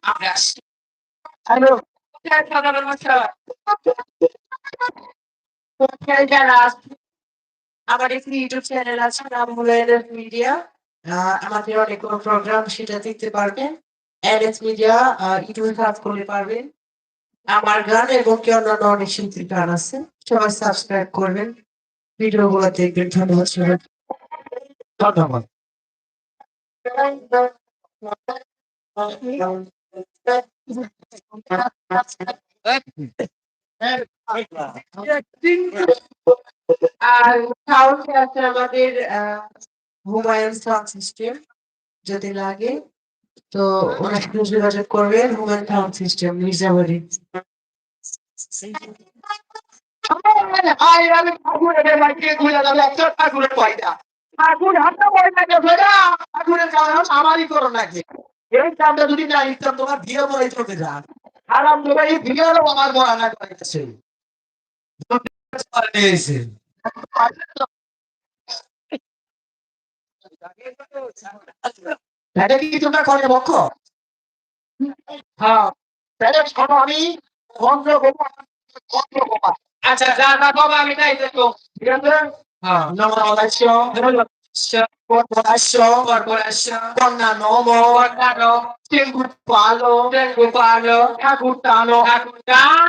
আমরা আসি। হ্যালো। সাধারণ ভাষা। যারা আমার একটি ইউটিউব চ্যানেল আছে নাম হলো এলএস মিডিয়া। আমাদের অনেকগুলো প্রোগ্রাম সেটা দেখতে পারবেন। এলএস মিডিয়া ইউটিউবে সার্চ করলে পারবেন। আমার গান এবং কি অন্যান্য অনেক শিল্পীর গান আছে। সবাই সাবস্ক্রাইব করবেন। ভিডিওগুলো দেখবেন। ধন্যবাদ সবাই। ধন্যবাদ। আর সাউন্ডে আছে আমাদের হুমায়ুন সাউন্ড সিস্টেম যদি লাগে তো ওনার সাথে যোগাযোগ করবেন হুমায়ুন সাউন্ড সিস্টেম মির্জাবাড়ি। আমারই করো নাকি এই কামটা যদি না ইচ্ছা তোমার বিয়ে বলে চলতে যান আরাম করে এই বিয়েরও আমার বলা না করেছে এটা কি তোমরা করে বক্ষ হ্যাঁ তাহলে শোনো আমি বন্ধ গোপা আচ্ছা যা না বাবা আমি তাই দেখো ঠিক আছে হ্যাঁ নমস্য কর্পোরেশন কন্যা নম কন্যা নম টেঙ্গু পালো ঠাকুর টানো ঠাকুর টান